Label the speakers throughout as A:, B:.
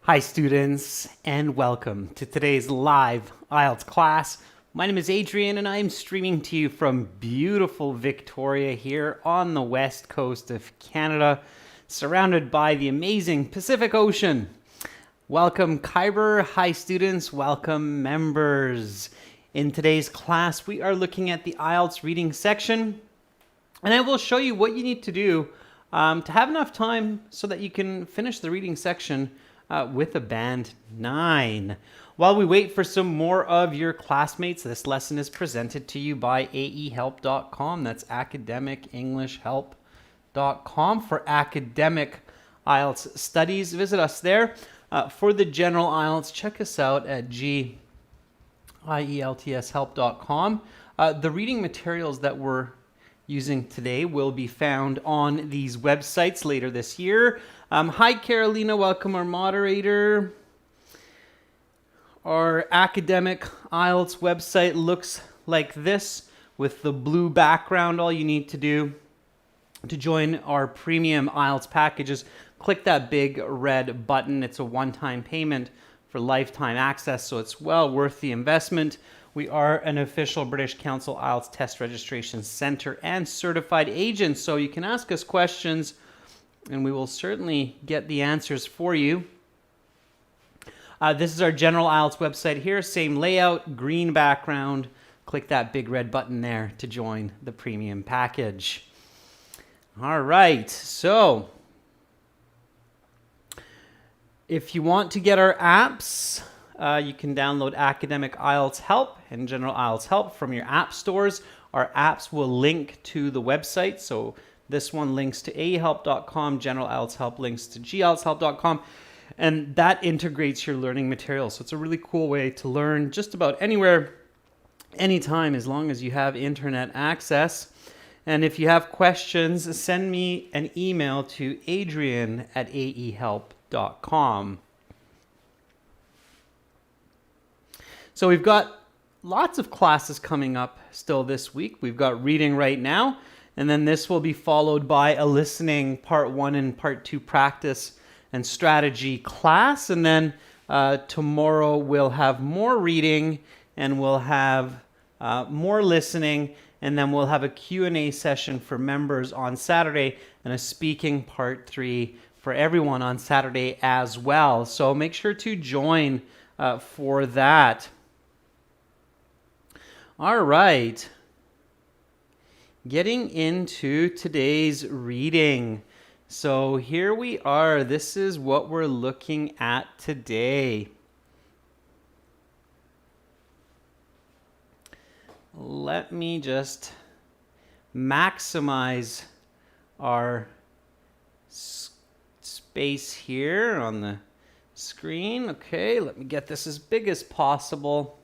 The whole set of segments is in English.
A: Hi students, and welcome to today's live IELTS class. My name is Adrian and I am streaming to you from beautiful Victoria here on the west coast of Canada, surrounded by the amazing Pacific Ocean. Welcome Khyber, hi students, welcome members. In today's class we are looking at the IELTS reading section, and I will show you what you need to do to have enough time so that you can finish the reading section with a band 9. While we wait for some more of your classmates, this lesson is presented to you by aehelp.com. That's academicenglishhelp.com for academic IELTS studies. Visit us there. For the general IELTS, check us out at IELTShelp.com. The reading materials that we're using today will be found on these websites later this year. Hi Carolina, welcome our moderator. Our academic IELTS website looks like this with the blue background. All you need to do to join our premium IELTS packages, click that big red button. It's a one-time payment for lifetime access, so it's well worth the investment. We are an official British Council IELTS Test Registration Center and certified agent, so you can ask us questions and we will certainly get the answers for you. This is our general IELTS website here, same layout, green background. Click that big red button there to join the premium package. All right, so if you want to get our apps, you can download Academic IELTS Help and General IELTS Help from your app stores. Our apps will link to the website. So this one links to aehelp.com, General IELTS Help links to gieltshelp.com, and that integrates your learning materials. So it's a really cool way to learn just about anywhere, anytime, as long as you have internet access. And if you have questions, send me an email to adrian@aehelp.com. So we've got lots of classes coming up still this week. We've got reading right now, and then this will be followed by a listening part 1 and part 2 practice and strategy class. And then tomorrow we'll have more reading and we'll have more listening, and then we'll have a Q&A session for members on Saturday and a speaking part 3 for everyone on Saturday as well. So make sure to join for that. All right, getting into today's reading. So here we are. This is what we're looking at today. Let me just maximize our space here on the screen. Okay, let me get this as big as possible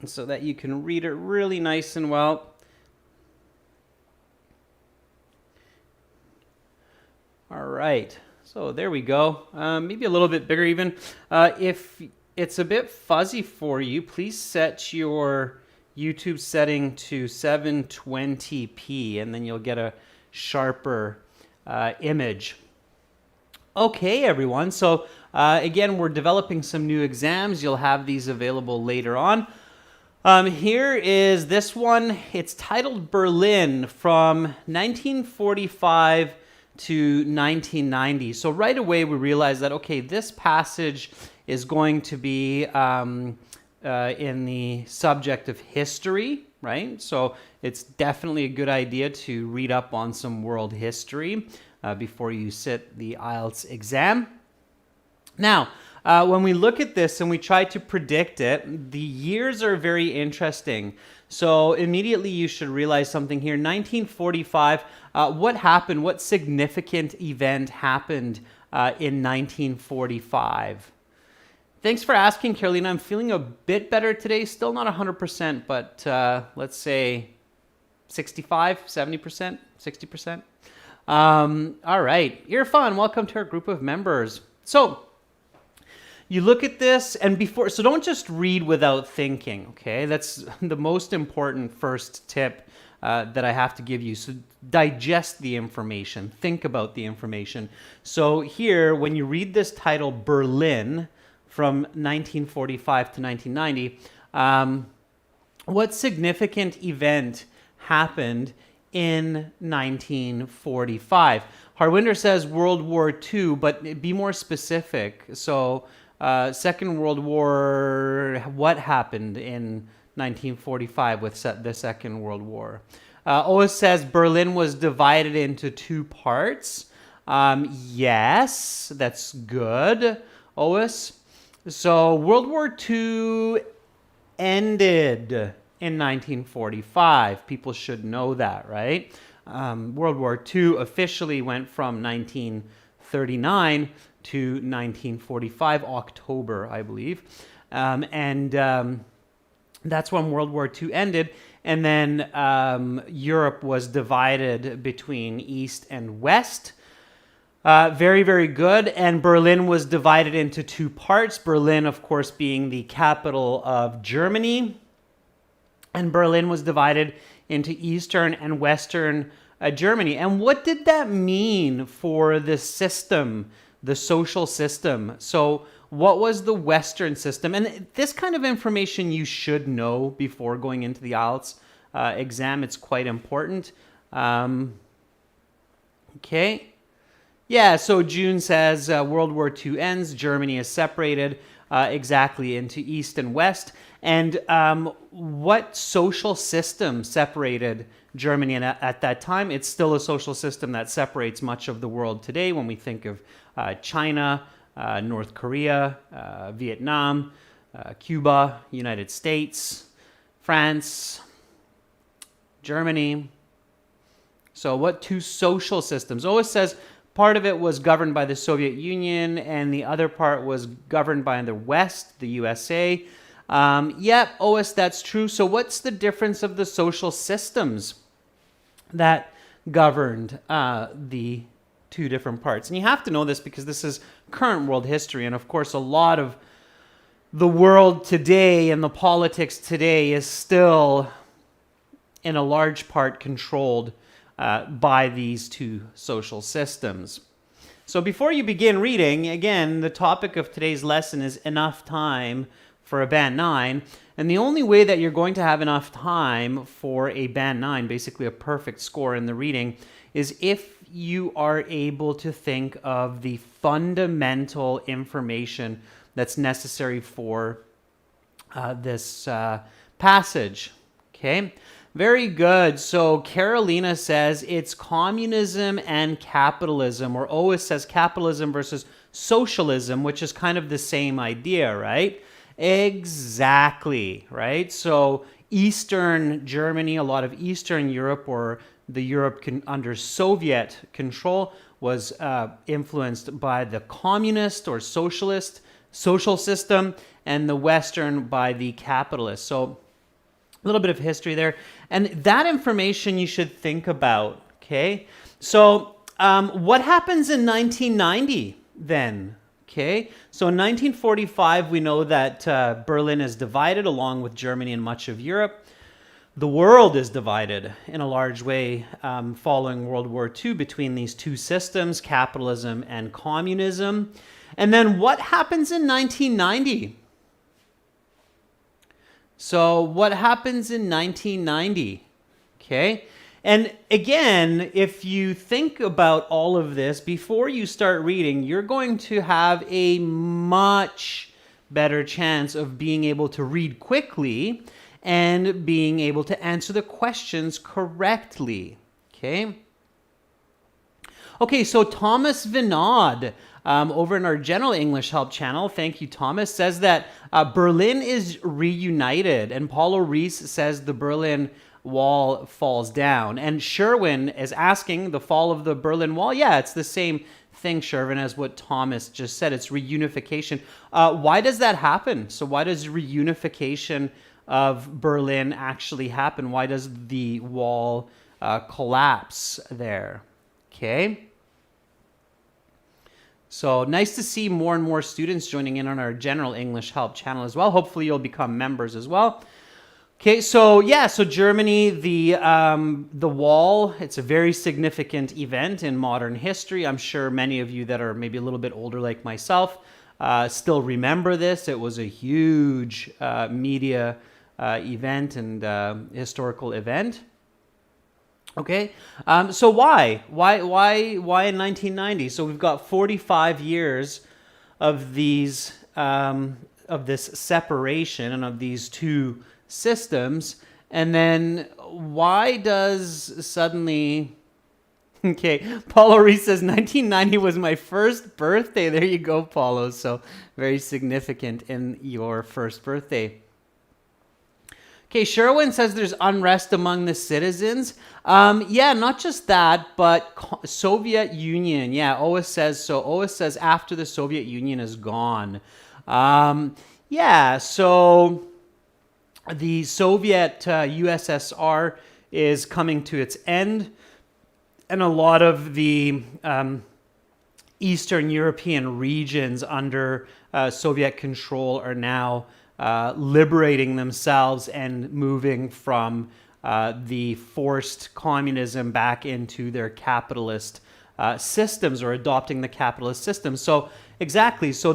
A: so that you can read it really nice and well. All right, so there we go. Maybe a little bit bigger even. If it's a bit fuzzy for you, please set your YouTube setting to 720p and then you'll get a sharper image. Okay, everyone. So again, we're developing some new exams. You'll have these available later on. Here is this one. It's titled Berlin from 1945 to 1990. So right away we realize that, okay, this passage is going to be in the subject of history, right? So it's definitely a good idea to read up on some world history before you sit the IELTS exam. Now, when we look at this and we try to predict it, the years are very interesting. So immediately you should realize something here. 1945, what happened? What significant event happened in 1945? Thanks for asking, Carolina. I'm feeling a bit better today. Still not 100%, but let's say 65, 70%, 60%. All right, Irfan, welcome to our group of members. So you look at this and so don't just read without thinking, okay? That's the most important first tip that I have to give you. So digest the information, think about the information. So here, when you read this title, Berlin, from 1945 to 1990, what significant event happened in 1945? Harwinder says World War II, but be more specific. So, Second World War, what happened in 1945 with the Second World War? Ois says Berlin was divided into two parts. Yes, that's good, Ois. So, World War II ended in 1945. People should know that, right? World War II officially went from 1939 to 1945, October, I believe. That's when World War II ended. And then Europe was divided between East and West. Very, very good. And Berlin was divided into two parts. Berlin, of course, being the capital of Germany. And Berlin was divided into Eastern and Western Germany. And what did that mean for the system, the social system? So what was the Western system? And this kind of information you should know before going into the IELTS exam. It's quite important. Okay. Yeah, so June says World War II ends, Germany is separated exactly into East and West. And what social system separated Germany at that time? It's still a social system that separates much of the world today when we think of China, North Korea, Vietnam, Cuba, United States, France, Germany. So what two social systems? Always says part of it was governed by the Soviet Union and the other part was governed by the West, the USA. Yep, OS, that's true. So what's the difference of the social systems that governed the two different parts? And you have to know this because this is current world history. And of course, a lot of the world today and the politics today is still in a large part controlled by these two social systems. So before you begin reading, again, the topic of today's lesson is enough time for a Band 9. And the only way that you're going to have enough time for a Band 9, basically a perfect score in the reading, is if you are able to think of the fundamental information that's necessary for this passage. Okay? Very good. So Carolina says it's communism and capitalism, or Ois says capitalism versus socialism, which is kind of the same idea, right? Exactly, right? So Eastern Germany, a lot of Eastern Europe, or the Europe under Soviet control, was influenced by the communist or socialist social system, and the Western by the capitalist. So a little bit of history there. And that information you should think about, okay? So what happens in 1990 then? Okay, so in 1945, we know that Berlin is divided along with Germany and much of Europe. The world is divided in a large way following World War II between these two systems, capitalism and communism. And then what happens in 1990? So what happens in 1990? Okay. And again, if you think about all of this before you start reading, you're going to have a much better chance of being able to read quickly and being able to answer the questions correctly. Okay. Okay, so Thomas Vinod over in our General English Help channel, thank you, Thomas, says that Berlin is reunited, and Paulo Reese says the Berlin Wall falls down. And Sherwin is asking the fall of the Berlin Wall. Yeah, it's the same thing, Sherwin, as what Thomas just said. It's reunification. Why does that happen? So why does reunification of Berlin actually happen? Why does the wall collapse there? Okay. So nice to see more and more students joining in on our General English Help channel as well. Hopefully you'll become members as well. Okay, so yeah, so Germany, the wall, it's a very significant event in modern history. I'm sure many of you that are maybe a little bit older like myself still remember this. It was a huge media event and historical event. Okay, so why in 1990? So we've got 45 years of these of this separation and of these two systems, and then why does suddenly? Okay, Paulo Reese says 1990 was my first birthday. There you go, Paulo. So very significant in your first birthday. Okay, Sherwin says there's unrest among the citizens. Yeah, not just that, but Soviet Union. Yeah, OIS says so. OIS says after the Soviet Union is gone. Yeah, so the Soviet USSR is coming to its end, and a lot of the Eastern European regions under Soviet control are now liberating themselves and moving from the forced communism back into their capitalist systems, or adopting the capitalist system. So exactly. So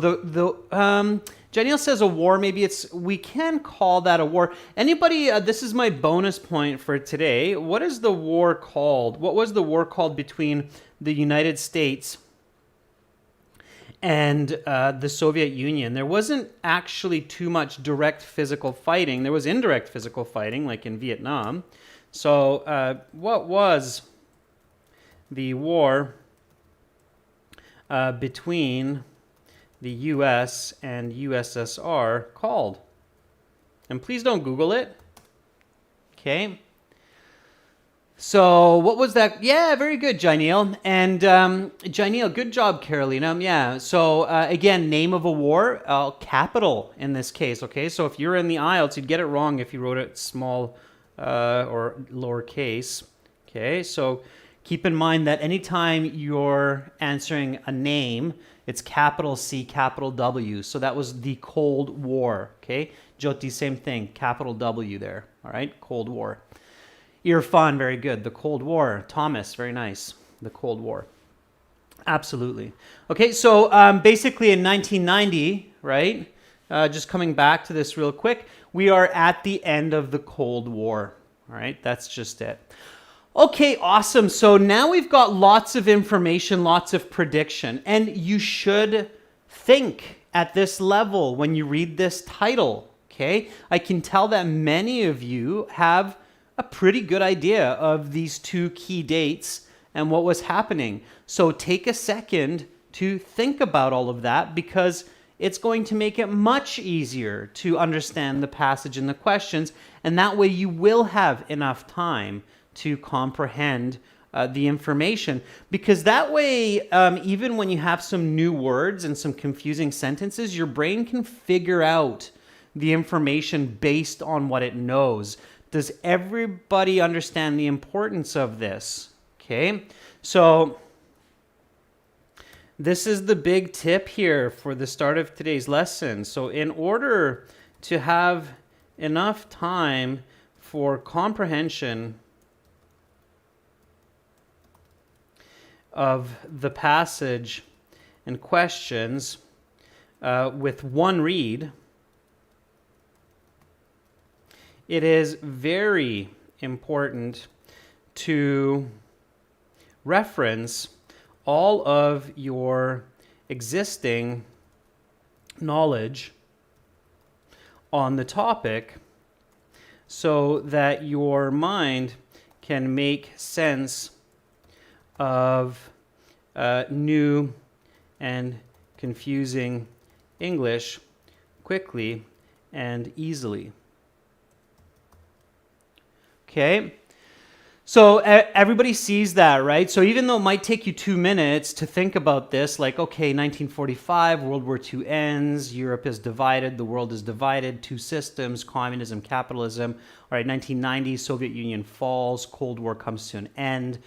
A: Janiel says a war. Maybe we can call that a war. Anybody? This is my bonus point for today. What is the war called? What was the war called between the United States and the Soviet Union? There wasn't actually too much direct physical fighting. There was indirect physical fighting, like in Vietnam. So what was the war between the US and USSR called? And please don't Google it. Okay. So what was that? Yeah, very good, Jaineel. And Jaineel, good job, Carolina. Yeah. So again, name of a war, capital in this case. Okay. So if you're in the IELTS, you'd get it wrong if you wrote it small or lowercase. Okay. So keep in mind that anytime you're answering a name, it's capital C, capital W. So that was the Cold War. Okay. Jyoti, same thing. Capital W there. All right. Cold War. Irfan, very good. The Cold War. Thomas, very nice. The Cold War. Absolutely. Okay, so basically in 1990, right? Just coming back to this real quick, we are at the end of the Cold War. All right, that's just it. Okay, awesome. So now we've got lots of information, lots of prediction, and you should think at this level when you read this title. Okay, I can tell that many of you have a pretty good idea of these two key dates and what was happening. So take a second to think about all of that, because it's going to make it much easier to understand the passage and the questions, and that way you will have enough time to comprehend the information, because that way even when you have some new words and some confusing sentences, your brain can figure out the information based on what it knows. Does everybody understand the importance of this? Okay, so this is the big tip here for the start of today's lesson. So in order to have enough time for comprehension of the passage and questions with one read, it is very important to reference all of your existing knowledge on the topic so that your mind can make sense of new and confusing English quickly and easily. Okay, so everybody sees that, right? So even though it might take you 2 minutes to think about this, like, okay, 1945, World War II ends, Europe is divided, the world is divided, two systems, communism, capitalism. All right, 1990, Soviet Union falls, Cold War comes to an end.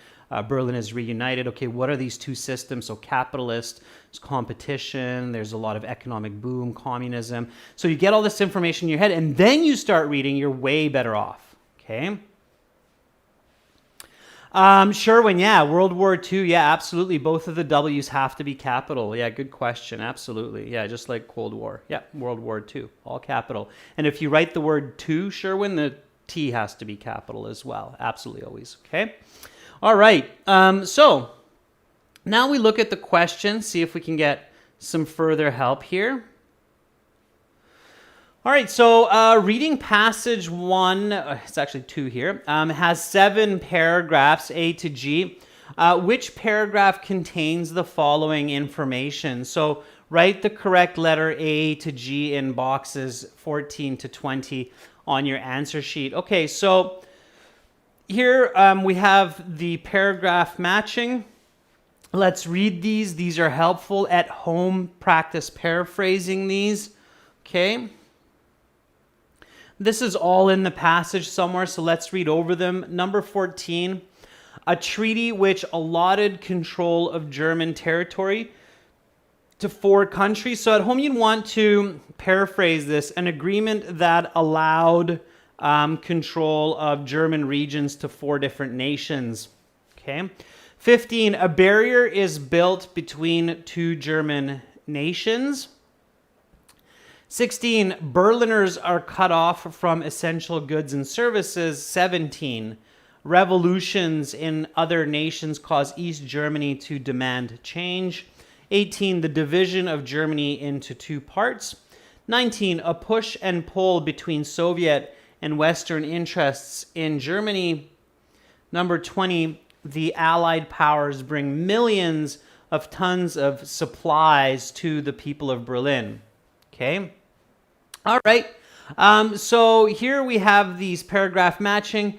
A: Berlin is reunited. Okay, what are these two systems? So capitalist, there's competition, there's a lot of economic boom, communism. So you get all this information in your head, and then you start reading, you're way better off. Okay. Sherwin, yeah, World War II, yeah, absolutely. Both of the W's have to be capital. Yeah, good question. Absolutely. Yeah, just like Cold War. Yeah, World War II, all capital. And if you write the word to, Sherwin, the T has to be capital as well. Absolutely always. Okay. All right. So now we look at the question, see if we can get some further help here. All right, so reading passage 1, it's actually 2 here, has 7 paragraphs, A to G. Which paragraph contains the following information? So write the correct letter A to G in boxes 14 to 20 on your answer sheet. Okay, so here we have the paragraph matching. Let's read these. These are helpful at home. Practice paraphrasing these. Okay. This is all in the passage somewhere, so let's read over them. Number 14, a treaty which allotted control of German territory to 4 countries. So at home you'd want to paraphrase this, an agreement that allowed control of German regions to 4 different nations. Okay. 15, a barrier is built between 2 German nations. 16, Berliners are cut off from essential goods and services. 17, revolutions in other nations cause East Germany to demand change. 18, the division of Germany into 2 parts. 19, a push and pull between Soviet and Western interests in Germany. Number 20, the Allied powers bring millions of tons of supplies to the people of Berlin. Okay. All right. So here we have these paragraph matching.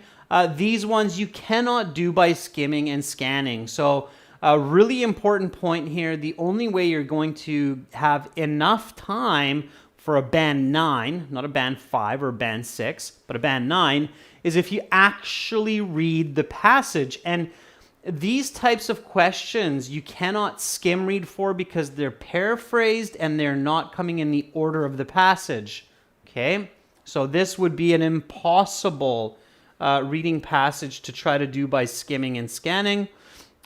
A: These ones you cannot do by skimming and scanning. So a really important point here, the only way you're going to have enough time for a band 9, not a band 5 or a band 6, but a band 9, is if you actually read the passage. And these types of questions you cannot skim read for because they're paraphrased and they're not coming in the order of the passage. Okay, so this would be an impossible reading passage to try to do by skimming and scanning.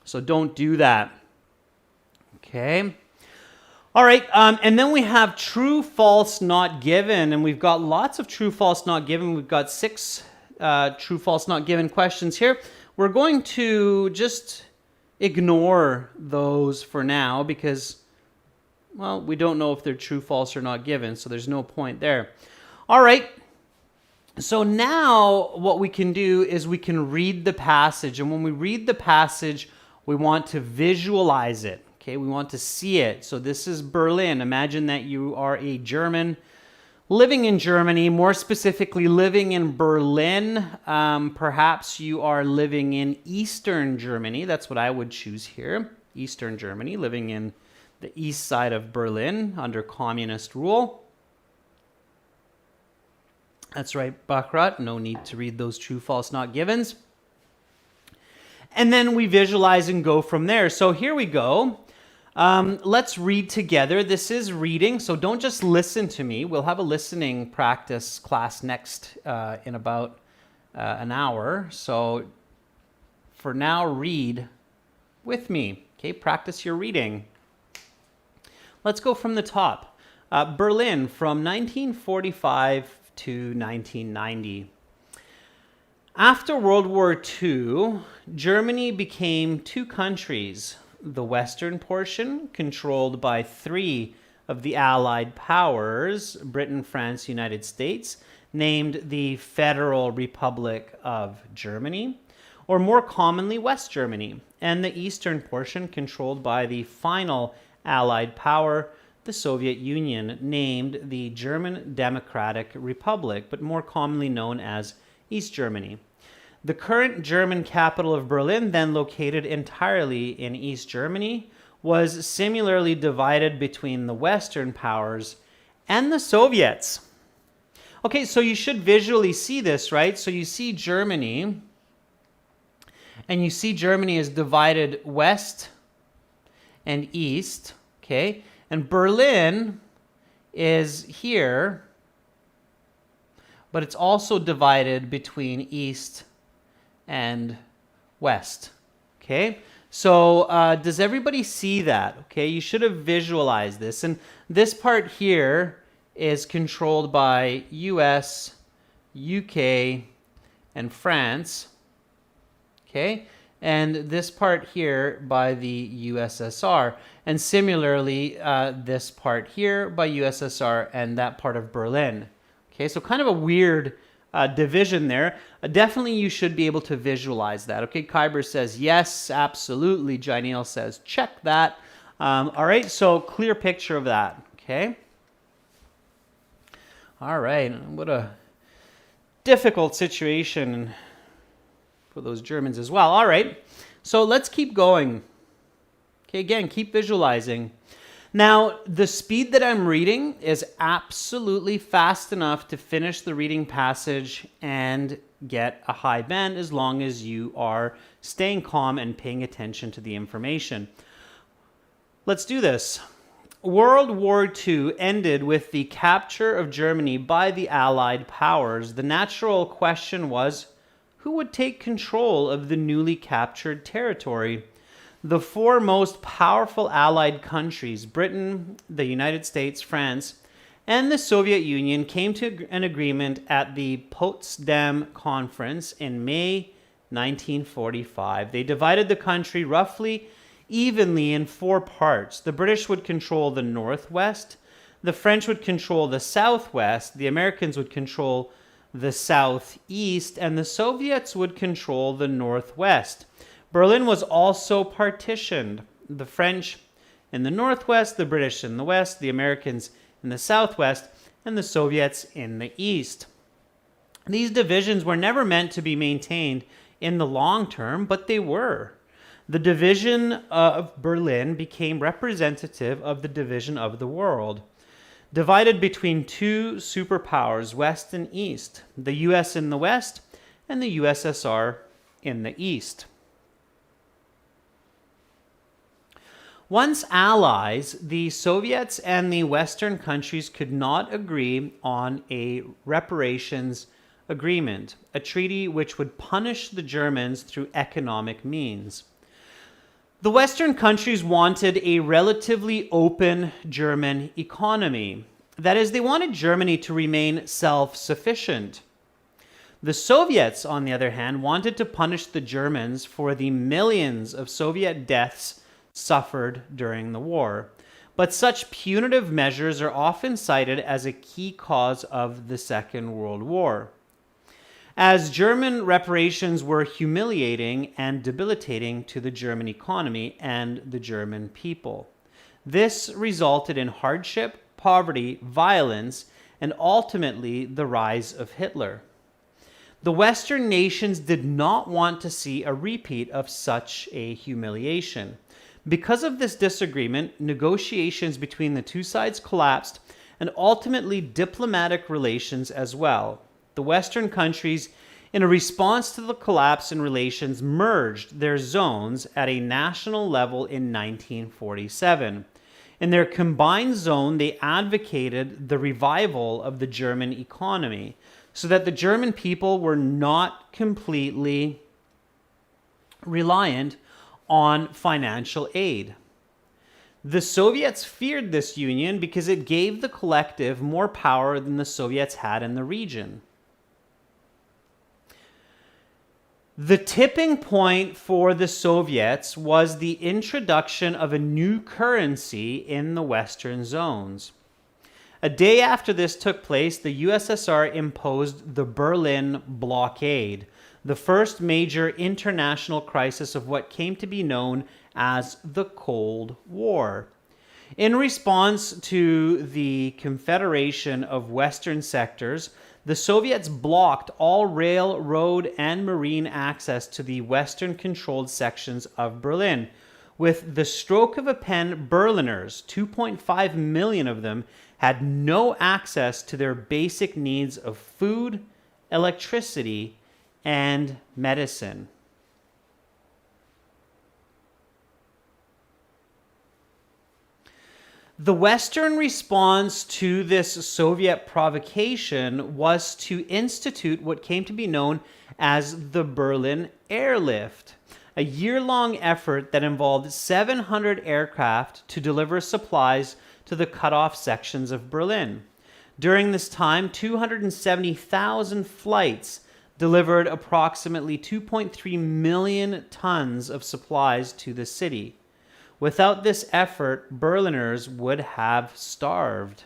A: So don't do that. Okay. All right, and then we have true, false, not given, and we've got lots of true, false, not given. We've got 6 true, false, not given questions here. We're going to just ignore those for now because, well, we don't know if they're true, false, or not given, so there's no point there. All right, so now what we can do is we can read the passage, and when we read the passage, we want to visualize it, okay? We want to see it. So this is Berlin. Imagine that you are a German living in Germany, more specifically living in Berlin. Perhaps you are living in Eastern Germany. That's what I would choose here. Eastern Germany, living in the east side of Berlin under communist rule. That's right, Baccarat. No need to read those true, false, not givens. And then we visualize and go from there. So here we go. Let's read together. This is reading, so don't just listen to me. We'll have a listening practice class next in about an hour. So for now, read with me. Okay, practice your reading. Let's go from the top. Berlin from 1945 to 1990. After World War II, Germany became 2 countries. The western portion, controlled by 3 of the Allied powers, Britain, France, United States, named the Federal Republic of Germany, or more commonly West Germany, and the eastern portion, controlled by the final Allied power, the Soviet Union, named the German Democratic Republic, but more commonly known as East Germany. The current German capital of Berlin, then located entirely in East Germany, was similarly divided between the Western powers and the Soviets. Okay, so you should visually see this, right? So you see Germany, And you see Germany is divided west and east, okay? And Berlin is here, but it's also divided between east and west, okay? So does everybody see that? Okay, you should have visualized this. And this part here is controlled by US, UK, and France, okay? And this part here by the USSR. And similarly, this part here by USSR and that part of Berlin. Okay, so kind of a weird division there. Definitely you should be able to visualize that. Okay, Kyber says yes, absolutely. Janelle says check that. All right, so clear picture of that. Okay. All right, what a difficult situation for those Germans as well. All right, so let's keep going. Okay, again, keep visualizing. Now, the speed that I'm reading is absolutely fast enough to finish the reading passage and get a high band as long as you are staying calm and paying attention to the information. Let's do this. World War II ended with the capture of Germany by the Allied powers. The natural question was, who would take control of the newly captured territory? The four most powerful Allied countries, Britain, the United States, France, and the Soviet Union, came to an agreement at the Potsdam Conference in May 1945. They divided the country roughly evenly in four parts. The British would control the northwest, the French would control the southwest, the Americans would control the southeast, and the Soviets would control the northwest. Berlin was also partitioned. The French in the northwest, the British in the west, the Americans in the southwest, and the Soviets in the east. These divisions were never meant to be maintained in the long term, but they were. The division of Berlin became representative of the division of the world, divided between two superpowers, West and East, the US in the West and the USSR in the East. Once allies, the Soviets and the Western countries could not agree on a reparations agreement, a treaty which would punish the Germans through economic means. The Western countries wanted a relatively open German economy. That is, they wanted Germany to remain self-sufficient. The Soviets, on the other hand, wanted to punish the Germans for the millions of Soviet deaths suffered during the war. But such punitive measures are often cited as a key cause of the Second World War, as German reparations were humiliating and debilitating to the German economy and the German people. This resulted in hardship, poverty, violence, and ultimately the rise of Hitler. The Western nations did not want to see a repeat of such a humiliation. Because of this disagreement, negotiations between the two sides collapsed, and ultimately diplomatic relations as well. The Western countries, in a response to the collapse in relations, merged their zones at a national level in 1947. In their combined zone, they advocated the revival of the German economy so that the German people were not completely reliant on financial aid. The Soviets feared this union because it gave the collective more power than the Soviets had in the region. The tipping point for the Soviets was the introduction of a new currency in the Western zones. A day after this took place, the USSR imposed the Berlin Blockade, the first major international crisis of what came to be known as the Cold War. In response to the Confederation of Western sectors, the Soviets blocked all rail, road, and marine access to the Western-controlled sections of Berlin. With the stroke of a pen, Berliners, 2.5 million of them, had no access to their basic needs of food, electricity, and medicine. The Western response to this Soviet provocation was to institute what came to be known as the Berlin Airlift, a year-long effort that involved 700 aircraft to deliver supplies to the cut-off sections of Berlin. During this time, 270,000 flights delivered approximately 2.3 million tons of supplies to the city. Without this effort, Berliners would have starved.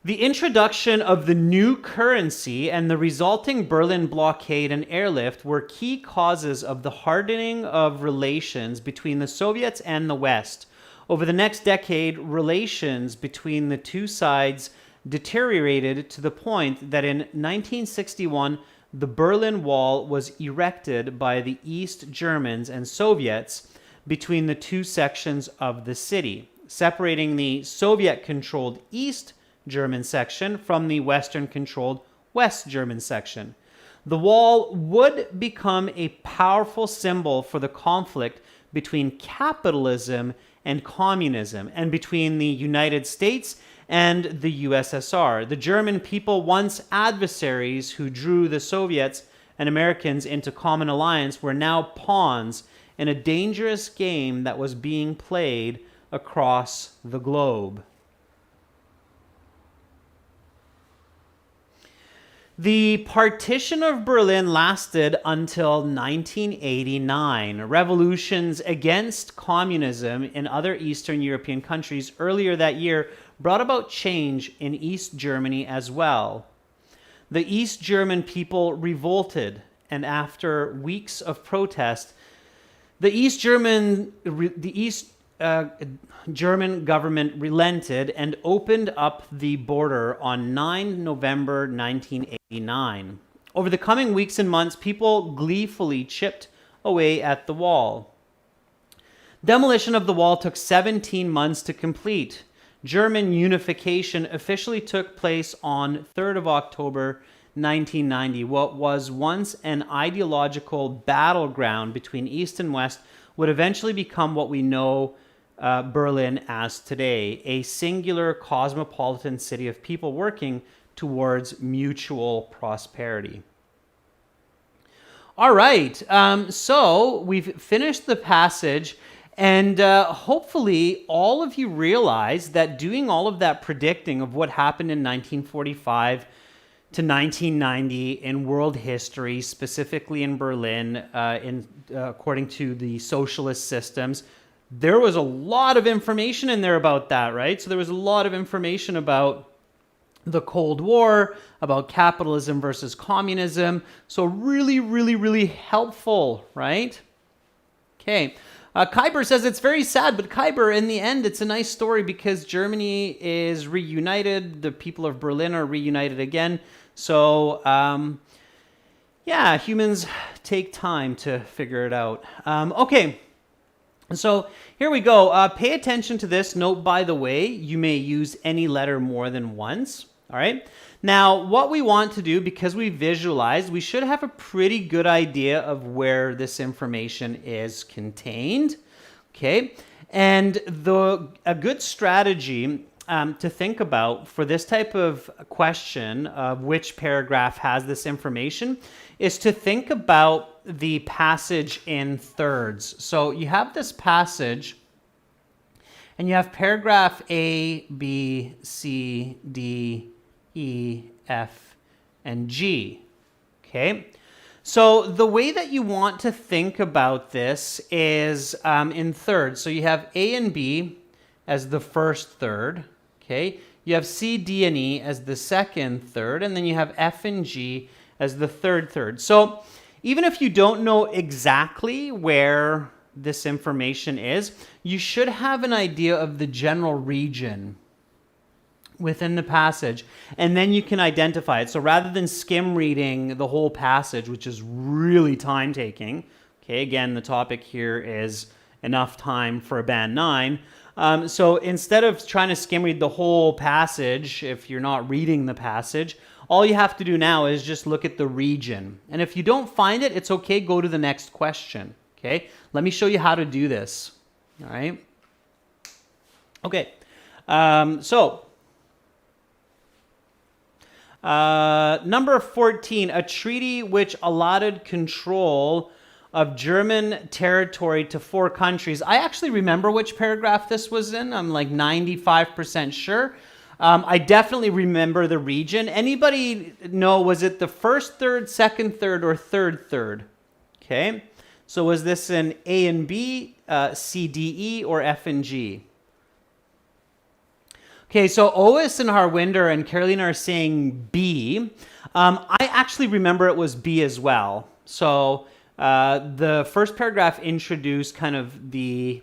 A: The introduction of the new currency and the resulting Berlin blockade and airlift were key causes of the hardening of relations between the Soviets and the West. Over the next decade, relations between the two sides deteriorated to the point that in 1961, the Berlin Wall was erected by the East Germans and Soviets between the two sections of the city, separating the Soviet-controlled East German section from the Western-controlled West German section. The wall would become a powerful symbol for the conflict between capitalism and communism, and between the United States and the USSR. The German people, once adversaries who drew the Soviets and Americans into common alliance, were now pawns in a dangerous game that was being played across the globe. The partition of Berlin lasted until 1989. Revolutions against communism in other Eastern European countries earlier that year brought about change in East Germany as well. The East German people revolted, and after weeks of protest, the East German government relented and opened up the border on 9 November 1989. Over the coming weeks and months, people gleefully chipped away at the wall. Demolition of the wall took 17 months to complete. German unification officially took place on 3rd of October 1990. What was once an ideological battleground between East and West would eventually become what we know Berlin as today, a singular cosmopolitan city of people working towards mutual prosperity. All right, so we've finished the passage, and hopefully all of you realize that doing all of that predicting of what happened in 1945 to 1990 in world history, specifically in Berlin, according to the socialist systems, there was a lot of information in there about that, right? So there was a lot of information about the Cold War, about capitalism versus communism. So really, really, really helpful, right? Okay. Khyber says it's very sad, but Khyber, in the end, it's a nice story because Germany is reunited. The people of Berlin are reunited again. So, yeah, humans take time to figure it out. Okay. So here we go. Pay attention to this. Note, by the way, you may use any letter more than once. All right. Now, what we want to do, because we visualized, we should have a pretty good idea of where this information is contained. Okay. And a good strategy to think about for this type of question of which paragraph has this information is to think about the passage in thirds. So you have this passage and you have paragraph A, B, C, D, E, F, and G. Okay. So the way that you want to think about this is in thirds. So you have A and B as the first third. Okay. You have C, D, and E as the second third, and then you have F and G as the third third. So even if you don't know exactly where this information is, you should have an idea of the general region within the passage, and then you can identify it. So rather than skim reading the whole passage, which is really time-taking, okay, again, the topic here is enough time for a band 9. So instead of trying to skim read the whole passage, if you're not reading the passage, all you have to do now is just look at the region. And if you don't find it, it's okay, go to the next question. Okay, let me show you how to do this. All right. Okay, number 14, a treaty which allotted control of German territory to 4 countries. I actually remember which paragraph this was in. I'm like 95% sure. I definitely remember the region. Anybody know, was it the first third, second third, or third third? Okay, so was this an A and B, C, D, E, or F and G? Okay, so Ois and Harwinder and Carolina are saying B. I actually remember it was B as well. So the first paragraph introduced kind of the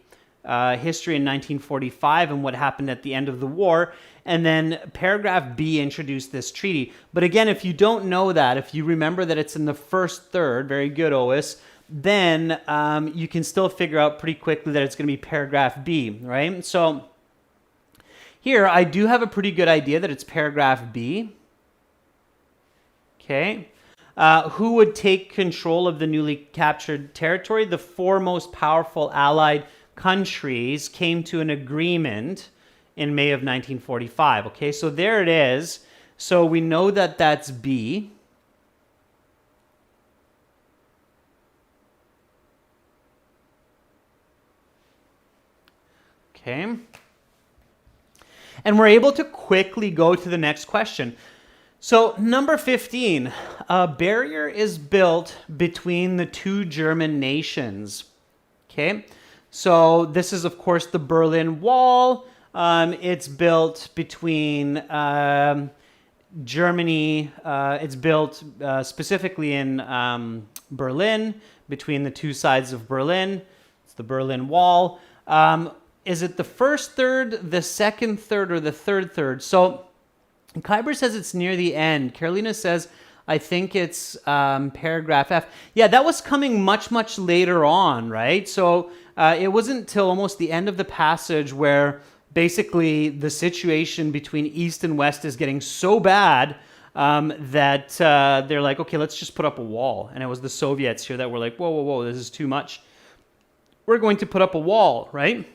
A: history in 1945 and what happened at the end of the war. And then paragraph B introduced this treaty. But again, if you don't know that, if you remember that it's in the first third, very good, Ois, then you can still figure out pretty quickly that it's going to be paragraph B, right? So here, I do have a pretty good idea that it's paragraph B. Okay. Who would take control of the newly captured territory? The 4 most powerful Allied countries came to an agreement in May of 1945. Okay, so there it is. So we know that that's B. Okay. And we're able to quickly go to the next question. So number 15, a barrier is built between the 2 German nations. Okay, so this is of course the Berlin Wall. It's built between Germany. It's built specifically in Berlin, between the 2 sides of Berlin. It's the Berlin Wall. Is it the first third, the second third, or the third third? So Kyber says it's near the end. Carolina says, I think it's paragraph F. Yeah, that was coming much, much later on, right? So it wasn't until almost the end of the passage where basically the situation between East and West is getting so bad that they're like, okay, let's just put up a wall. And it was the Soviets here that were like, whoa, whoa, whoa, this is too much. We're going to put up a wall, right?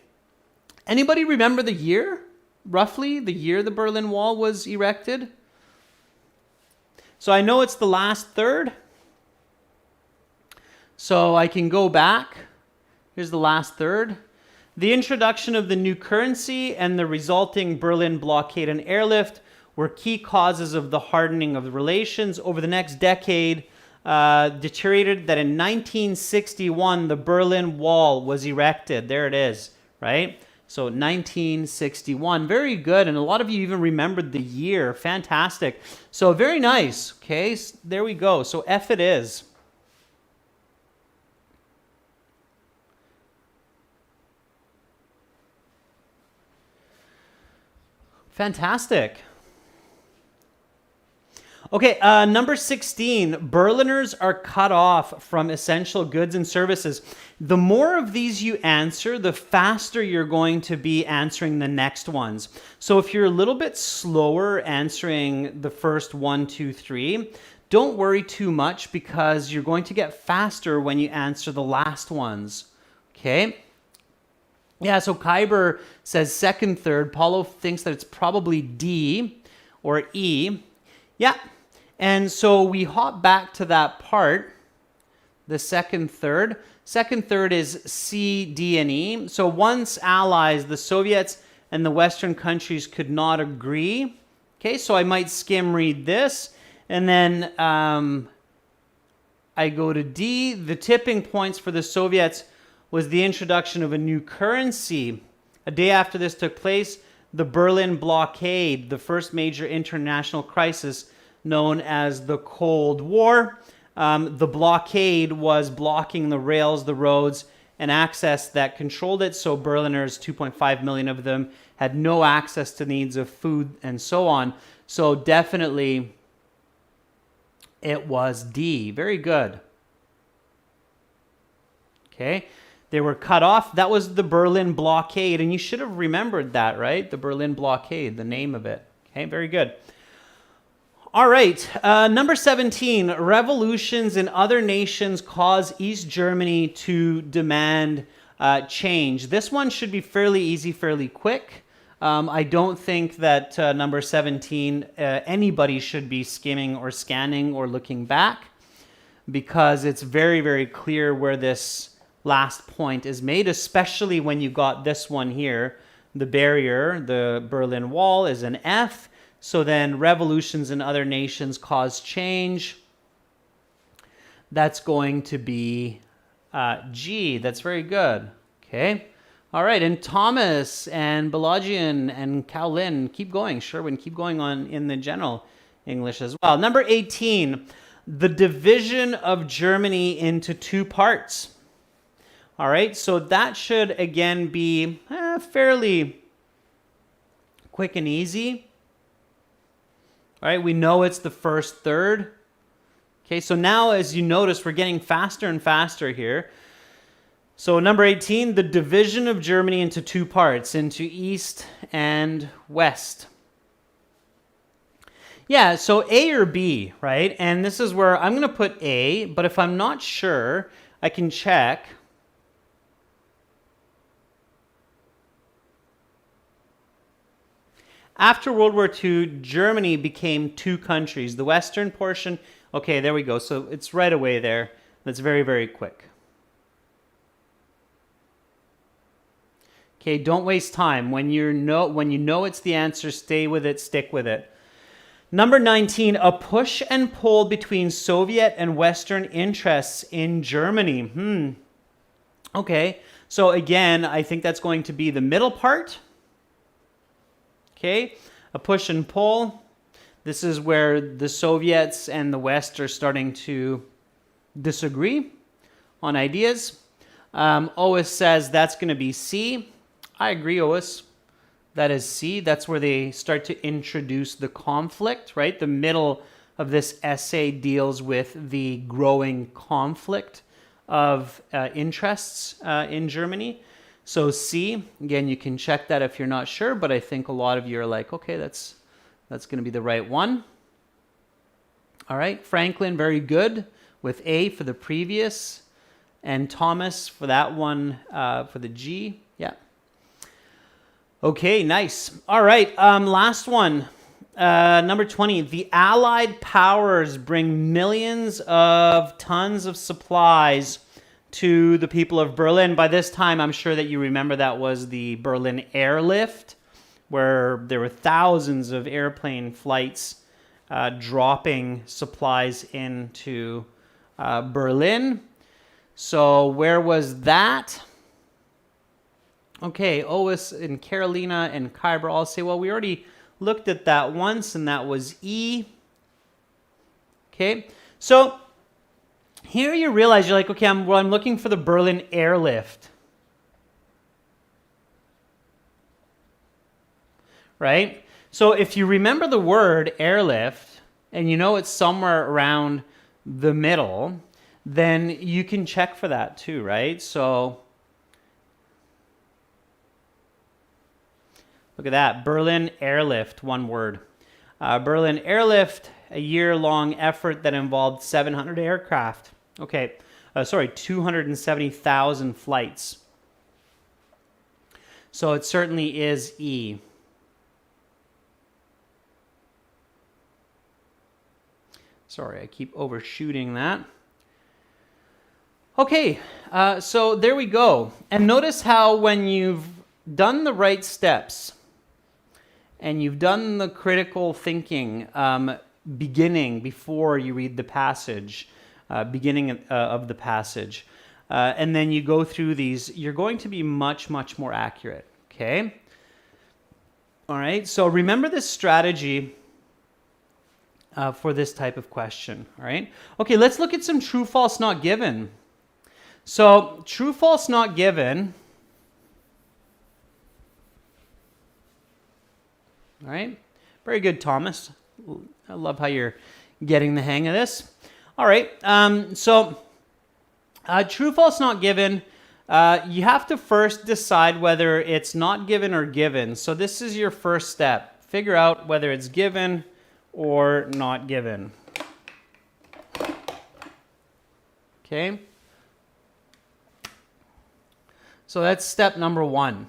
A: Anybody remember the year? Roughly the year the Berlin Wall was erected? So I know it's the last third. So I can go back. Here's the last third. The introduction of the new currency and the resulting Berlin blockade and airlift were key causes of the hardening of the relations. Over the next decade, deteriorated that in 1961, the Berlin Wall was erected. There it is, right? So 1961, very good. And a lot of you even remembered the year. Fantastic. So very nice. Okay, so there we go. So F it is. Fantastic. Okay, number 16, Berliners are cut off from essential goods and services. The more of these you answer, the faster you're going to be answering the next ones. So if you're a little bit slower answering the first 1, 2, 3, don't worry too much because you're going to get faster when you answer the last ones. Okay? Yeah, so Kyber says second, third. Paulo thinks that it's probably D or E. Yeah. And so we hop back to that part, the second third. Second third is C, D, and E. So once allies, the Soviets and the Western countries could not agree. Okay, so I might skim read this. And then I go to D. The tipping points for the Soviets was the introduction of a new currency. A day after this took place, the Berlin blockade, the first major international crisis, known as the Cold War. The blockade was blocking the rails, the roads, and access that controlled it. So Berliners, 2.5 million of them, had no access to needs of food and so on. So definitely it was D. Very good. Okay. They were cut off. That was the Berlin blockade. And you should have remembered that, right? The Berlin blockade, the name of it. Okay, very good. All right, number 17, revolutions in other nations cause East Germany to demand change. This one should be fairly easy, fairly quick. I don't think that number 17, anybody should be skimming or scanning or looking back, because it's very, very clear where this last point is made, especially when you got this one here. The barrier, the Berlin Wall, is an F. So then revolutions in other nations cause change. That's going to be G. That's very good. Okay. All right. And Thomas and Balajian and Kaolin, keep going. Sherwin, keep going on in the general English as well. Number 18, the division of Germany into two parts. All right. So that should, again, be fairly quick and easy. All right, we know it's the first third. Okay, so now as you notice, we're getting faster and faster here. So number 18, the division of Germany into two parts, into East and West. Yeah, so A or B, right? And this is where I'm going to put A, but if I'm not sure, I can check. After World War II, Germany became two countries. The western portion, okay, there we go. So it's right away there. That's very, very quick. Okay, don't waste time. When you know it's the answer, stay with it, stick with it. Number 19, a push and pull between Soviet and Western interests in Germany. Okay, so again, I think that's going to be the middle part. Okay, a push and pull. This is where the Soviets and the West are starting to disagree on ideas. Ois says that's going to be C. I agree, Ois. That is C. That's where they start to introduce the conflict, right? The middle of this essay deals with the growing conflict of interests in Germany. So C, again, you can check that if you're not sure, but I think a lot of you are like, okay, that's going to be the right one. All right, Franklin, very good with A for the previous, and Thomas for that one for the G. Yeah. Okay, nice. All right, last one. Number 20, the Allied powers bring millions of tons of supplies to the people of Berlin. By this time, I'm sure that you remember that was the Berlin airlift, where there were thousands of airplane flights dropping supplies into Berlin. So where was that? Okay, Ois and Carolina and Kyber all say, well, we already looked at that once, and that was E. Okay, so here you realize you're like, okay, I'm looking for the Berlin airlift. Right? So if you remember the word airlift, and you know it's somewhere around the middle, then you can check for that too, right? So look at that, Berlin airlift, one word. Berlin airlift, a year-long effort that involved 700 aircraft. Okay, 270,000 flights. So it certainly is E. Sorry, I keep overshooting that. Okay, so there we go. And notice how when you've done the right steps and you've done the critical thinking beginning before you read the passage, beginning of the passage, and then you go through these, you're going to be much, much more accurate, okay? All right, so remember this strategy for this type of question, all right? Okay, let's look at some true, false, not given. So true, false, not given. All right, very good, Thomas. I love how you're getting the hang of this. All right, so true, false, not given. You have to first decide whether it's not given or given. So this is your first step. Figure out whether it's given or not given. Okay? So that's step number one.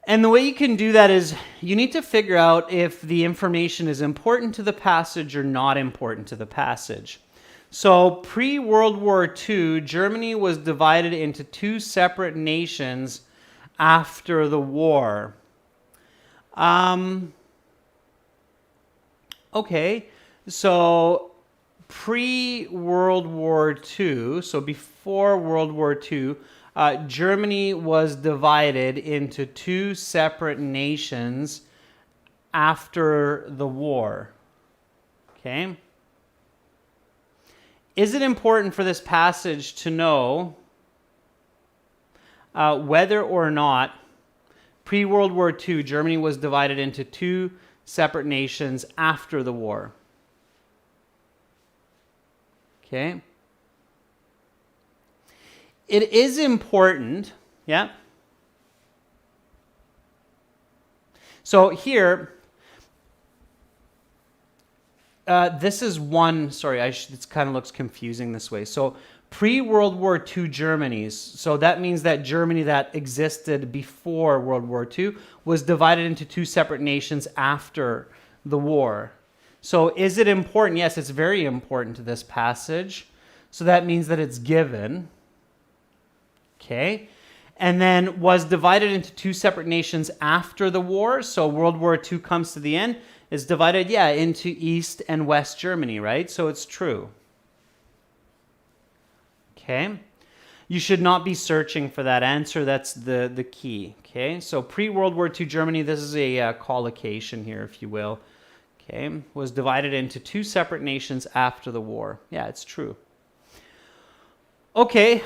A: And the way you can do that is you need to figure out if the information is important to the passage or not important to the passage. So pre-World War II, Germany was divided into two separate nations after the war. Okay, so pre-World War II, so before World War II, Germany was divided into two separate nations after the war. Okay? Is it important for this passage to know whether or not pre-World War II, Germany was divided into two separate nations after the war? Okay? It is important, yeah? So here, this is one, sorry, it kind of looks confusing this way. So pre-World War II Germany, so that means that Germany that existed before World War II was divided into two separate nations after the war. So is it important? Yes, it's very important to this passage. So that means that it's given. Okay. And then was divided into two separate nations after the war. So World War II comes to the end, is divided, yeah, into East and West Germany, right? So it's true. Okay. You should not be searching for that answer. That's the key. Okay. So pre-World War II Germany, this is a collocation here, if you will. Okay. Was divided into two separate nations after the war. Yeah, it's true. Okay.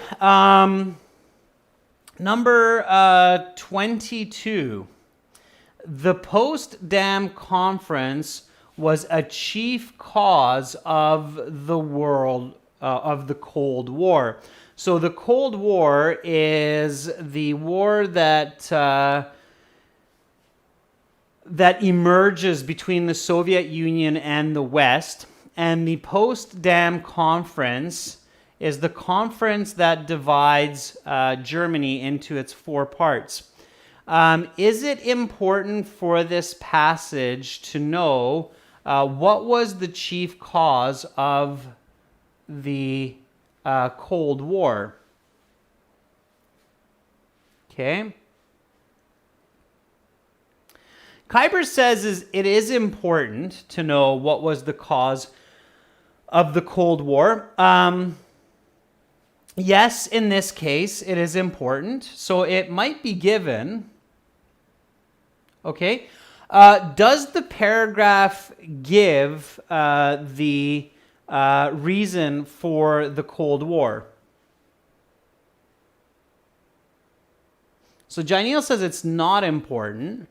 A: Number 22. The Potsdam Conference was a chief cause of the Cold War. So the Cold War is the war that emerges between the Soviet Union and the West, and the Potsdam Conference is the conference that divides Germany into its four parts. Is it important for this passage to know what was the chief cause of the Cold War? Okay. Kuyper says it is important to know what was the cause of the Cold War. Yes, in this case, it is important. So it might be given. Okay. Does the paragraph give the reason for the Cold War? So Janiel says it's not important.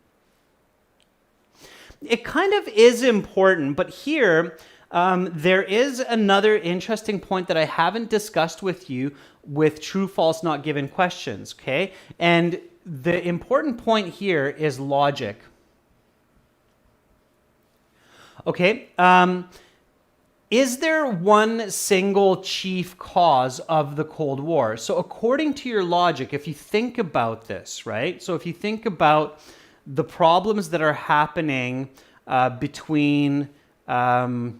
A: It kind of is important, but here there is another interesting point that I haven't discussed with you with true, false, not given questions, okay? And the important point here is logic. Okay, is there one single chief cause of the Cold War? So according to your logic, if you think about this, right? So if you think about the problems that are happening between the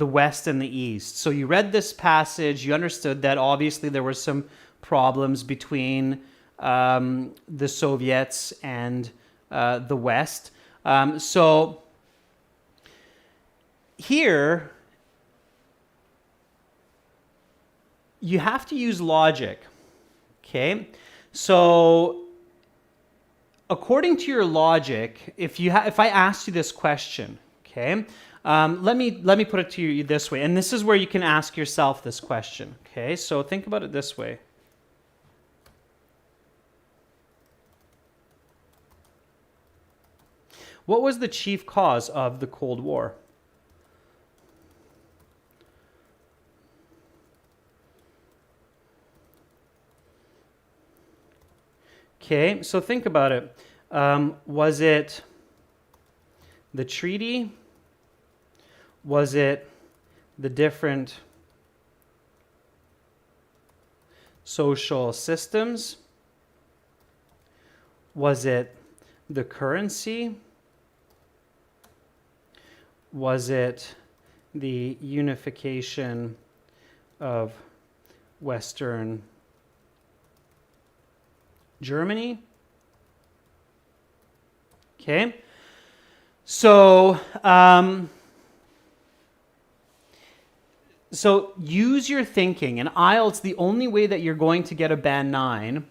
A: West and the East. So you read this passage, you understood that obviously there were some problems between the Soviets and the West. So here, you have to use logic, okay? So according to your logic, if I asked you this question, okay, let me put it to you this way, and this is where you can ask yourself this question, okay? So think about it this way. What was the chief cause of the Cold War? Okay, so think about it. Was it the treaty? Was it the different social systems? Was it the currency? Was it the unification of Western Germany? Okay. So use your thinking. In IELTS, the only way that you're going to get a band 9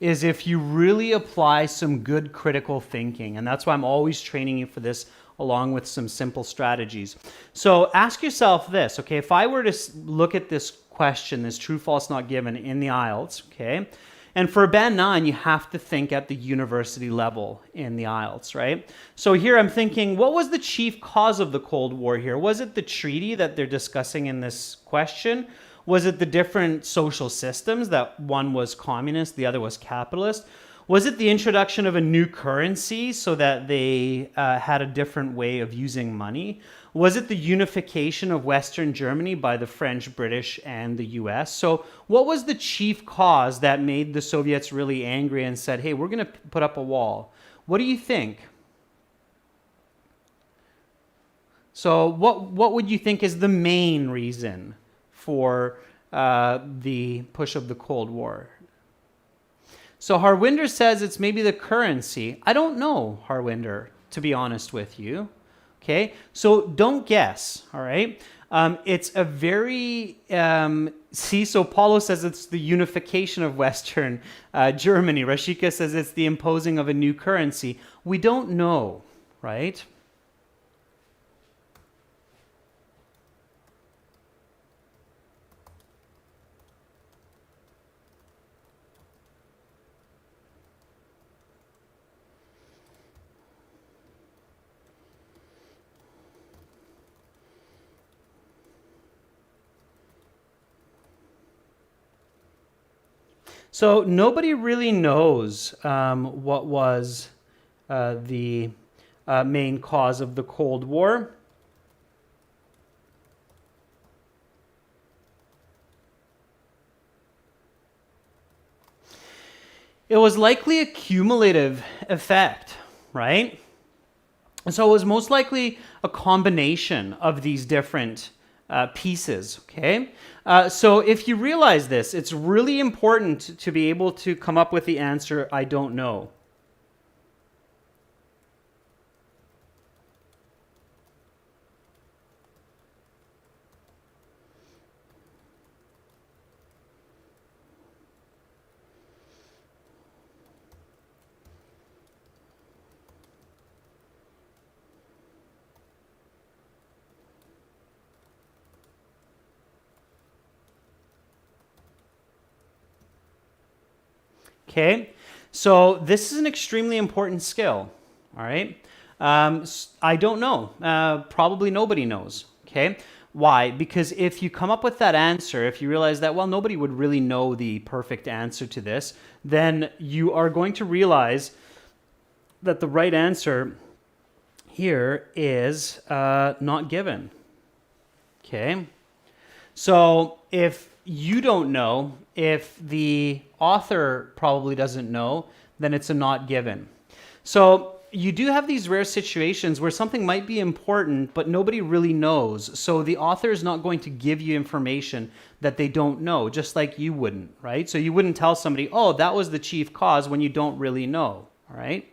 A: is if you really apply some good critical thinking. And that's why I'm always training you for this, along with some simple strategies. So ask yourself this, okay? If I were to look at this question, this true, false, not given in the IELTS, okay? And for a band 9, you have to think at the university level in the IELTS, right? So here I'm thinking, what was the chief cause of the Cold War here? Was it the treaty that they're discussing in this question? Was it the different social systems, that one was communist, the other was capitalist? Was it the introduction of a new currency so that they had a different way of using money? Was it the unification of Western Germany by the French, British, and the US? So what was the chief cause that made the Soviets really angry and said, hey, we're going to put up a wall? What do you think? So what would you think is the main reason for the push of the Cold War? So Harwinder says it's maybe the currency. I don't know, Harwinder, to be honest with you. Okay, so don't guess, all right? It's a very, so Paulo says it's the unification of Western Germany. Rashika says it's the imposing of a new currency. We don't know, right? So nobody really knows what was the main cause of the Cold War. It was likely a cumulative effect, right? So it was most likely a combination of these different pieces, okay? So if you realize this, it's really important to be able to come up with the answer, I don't know. Okay, so this is an extremely important skill, all right? I don't know. Probably nobody knows, okay? Why? Because if you come up with that answer, if you realize that, well, nobody would really know the perfect answer to this, then you are going to realize that the right answer here is not given, okay? So if you don't know, if the author probably doesn't know, then it's a not given. So you do have these rare situations where something might be important, but nobody really knows. So the author is not going to give you information that they don't know, just like you wouldn't, right? So you wouldn't tell somebody, oh, that was the chief cause, when you don't really know, all right?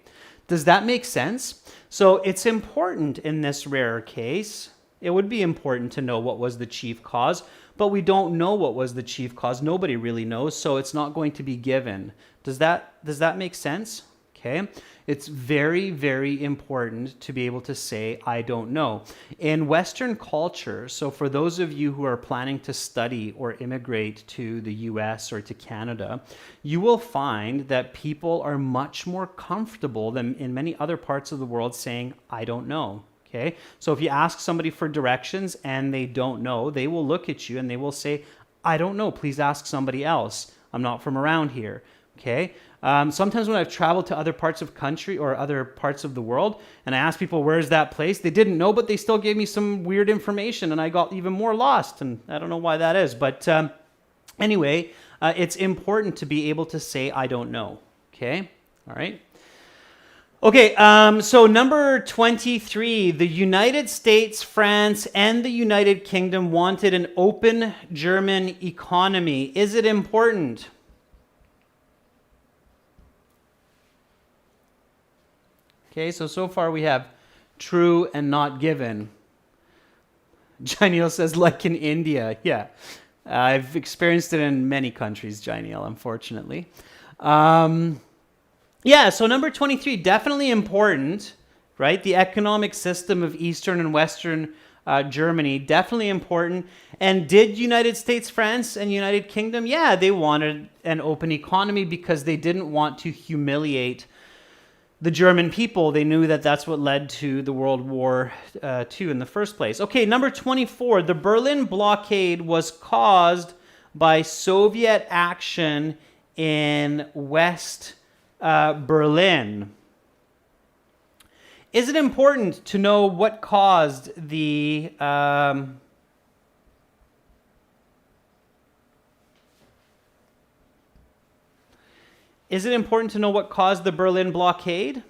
A: Does that make sense? So it's important in this rare case. It would be important to know what was the chief cause, but we don't know what was the chief cause. Nobody really knows, so it's not going to be given. Does that make sense? Okay. It's very, very important to be able to say, I don't know. In Western culture, so for those of you who are planning to study or immigrate to the US or to Canada, you will find that people are much more comfortable than in many other parts of the world saying, I don't know. Okay, so if you ask somebody for directions and they don't know, they will look at you and they will say, I don't know, please ask somebody else. I'm not from around here. Okay, Sometimes when I've traveled to other parts of country or other parts of the world, and I asked people, where's that place? They didn't know, but they still gave me some weird information, and I got even more lost, and I don't know why that is. But anyway, it's important to be able to say, I don't know. Okay? All right? Okay, so number 23, the United States, France, and the United Kingdom wanted an open German economy. Is it important? Okay, so far we have true and not given. Jainiel says, like in India. Yeah, I've experienced it in many countries, Jainiel, unfortunately. Yeah, so number 23, definitely important, right? The economic system of Eastern and Western Germany, definitely important. And did United States, France, and United Kingdom? Yeah, they wanted an open economy because they didn't want to humiliate the German people. They knew that that's what led to the World War II in the first place. Okay, number 24, the Berlin blockade was caused by Soviet action in West Berlin. Is it important to know what caused the Is it important to know what caused the Berlin blockade?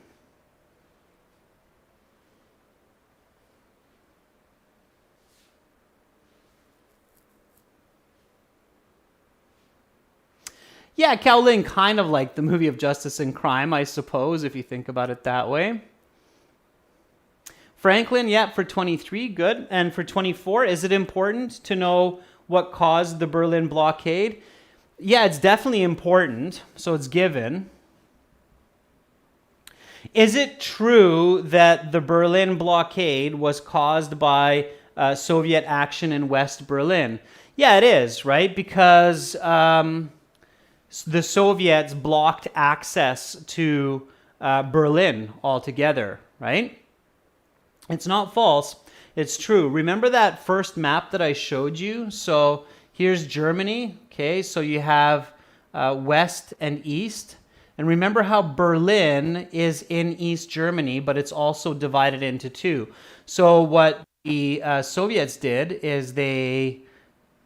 A: Yeah, Cowling, kind of like the movie of Justice and Crime, I suppose, if you think about it that way. Franklin, yeah, for 23, good. And for 24, is it important to know what caused the Berlin blockade? Yeah, it's definitely important, so it's given. Is it true that the Berlin blockade was caused by Soviet action in West Berlin? Yeah, it is, right? Because the Soviets blocked access to Berlin altogether, right? It's not false. It's true. Remember that first map that I showed you? So here's Germany. Okay, so you have west and east. And remember how Berlin is in East Germany, but it's also divided into two. So what the Soviets did is they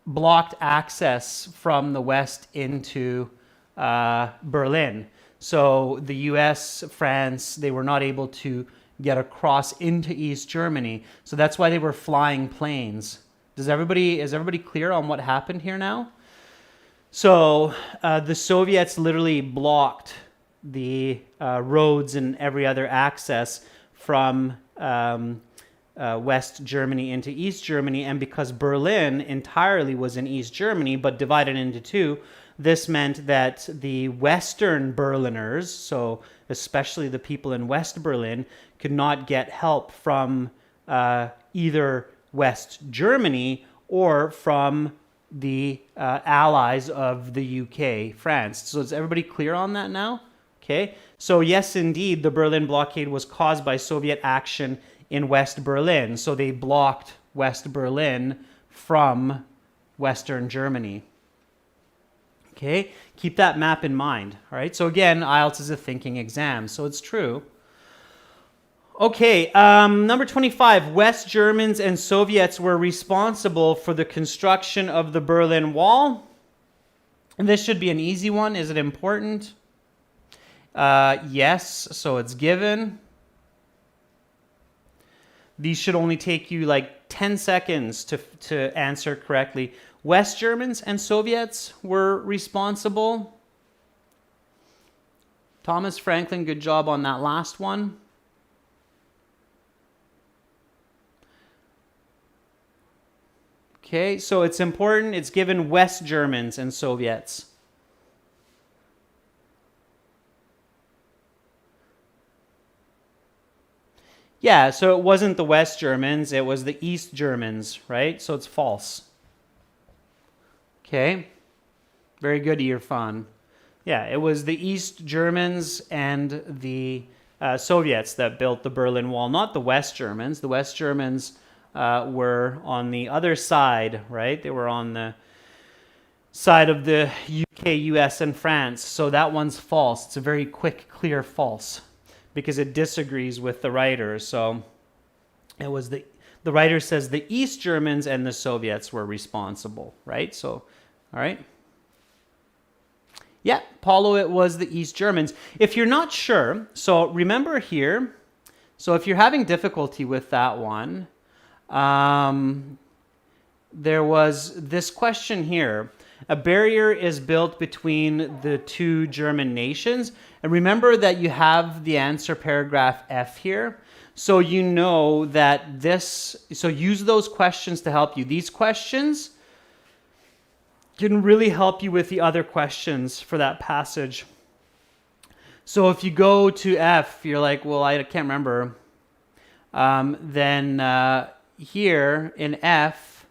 A: blocked access from the west into Berlin. So the US, France, they were not able to get across into East Germany. So that's why they were flying planes. Is everybody clear on what happened here now? So the Soviets literally blocked the roads and every other access from West Germany into East Germany. And because Berlin entirely was in East Germany, but divided into two, this meant that the Western Berliners, so especially the people in West Berlin, could not get help from either West Germany or from the allies of the UK, France. So is everybody clear on that now? Okay. So yes, indeed, the Berlin blockade was caused by Soviet action in West Berlin. So they blocked West Berlin from Western Germany. Okay, keep that map in mind. All right, so again, IELTS is a thinking exam, so it's true. Okay, number 25, West Germans and Soviets were responsible for the construction of the Berlin Wall. And this should be an easy one. Is it important? Yes, so it's given. These should only take you like 10 seconds to answer correctly. West Germans and Soviets were responsible. Thomas Franklin, good job on that last one. Okay, so it's important. It's given West Germans and Soviets. Yeah, so it wasn't the West Germans, it was the East Germans, right? So it's false. Okay, very good, Irfan. Yeah, it was the East Germans and the Soviets that built the Berlin Wall, not the West Germans. The West Germans were on the other side, right? They were on the side of the UK, US, and France. So that one's false. It's a very quick, clear false because it disagrees with the writer. So it was the writer says the East Germans and the Soviets were responsible, right? So, all right. Yeah, Paulo, it was the East Germans. If you're not sure, so remember here, so if you're having difficulty with that one, there was this question here. A barrier is built between the two German nations. And remember that you have the answer paragraph F here. So you know that so use those questions to help you. These questions can really help you with the other questions for that passage. So if you go to F, you're like, well, I can't remember. Then here in F,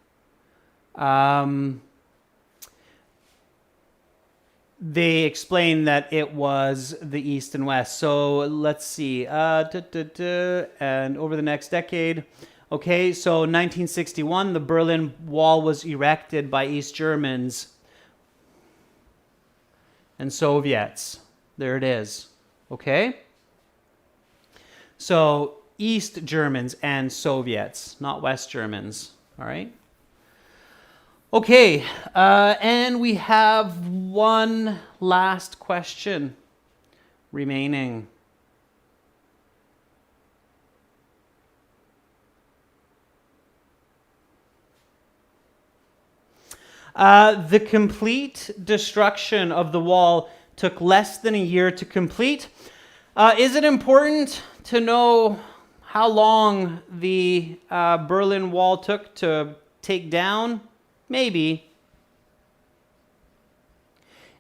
A: they explain that it was the East and West. So let's see. And over the next decade. Okay, so 1961, the Berlin Wall was erected by East Germans and Soviets. There it is. Okay? So East Germans and Soviets, not West Germans. All right? Okay, and we have one last question remaining. The complete destruction of the wall took less than a year to complete. Is it important to know how long the Berlin Wall took to take down? Maybe.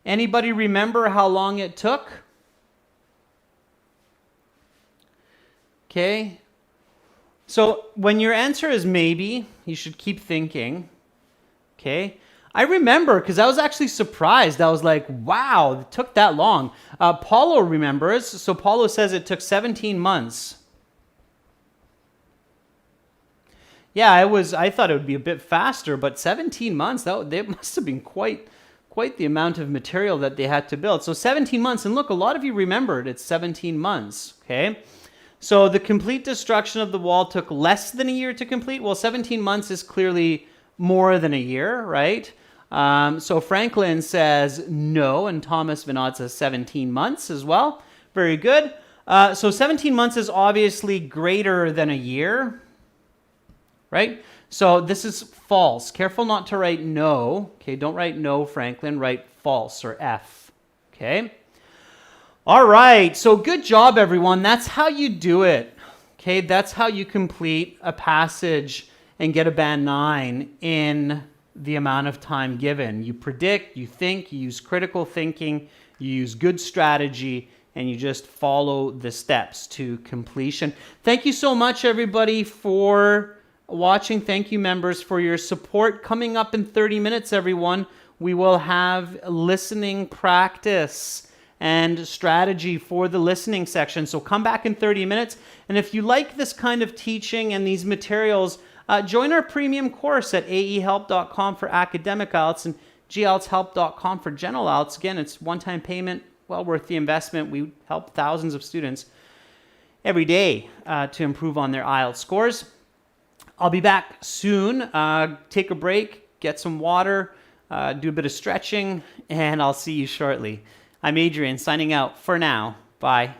A: Anybody remember how long it took? Okay. So when your answer is maybe, you should keep thinking. Okay. I remember because I was actually surprised. I was like, wow, it took that long. Paulo remembers. So Paulo says it took 17 months. Yeah, I thought it would be a bit faster, but 17 months, that must have been quite the amount of material that they had to build. So 17 months, and look, a lot of you remembered it's 17 months, okay? So the complete destruction of the wall took less than a year to complete. Well, 17 months is clearly more than a year, right? So Franklin says no, and Thomas Vinod says 17 months as well. Very good. So 17 months is obviously greater than a year, right? So this is false. Careful not to write no. Okay, don't write no, Franklin. Write false or F. Okay? All right, so good job, everyone. That's how you do it. Okay, that's how you complete a passage and get a band 9 in the amount of time given. You predict, you think, you use critical thinking, you use good strategy, and you just follow the steps to completion. Thank you so much, everybody, for watching. Thank you, members, for your support. Coming up in 30 minutes, everyone, we will have listening practice and strategy for the listening section. So come back in 30 minutes. And if you like this kind of teaching and these materials, join our premium course at aehelp.com for academic IELTS and gltshelp.com for general IELTS. Again, it's one-time payment, well worth the investment. We help thousands of students every day to improve on their IELTS scores. I'll be back soon. Take a break, get some water, do a bit of stretching, and I'll see you shortly. I'm Adrian, signing out for now. Bye.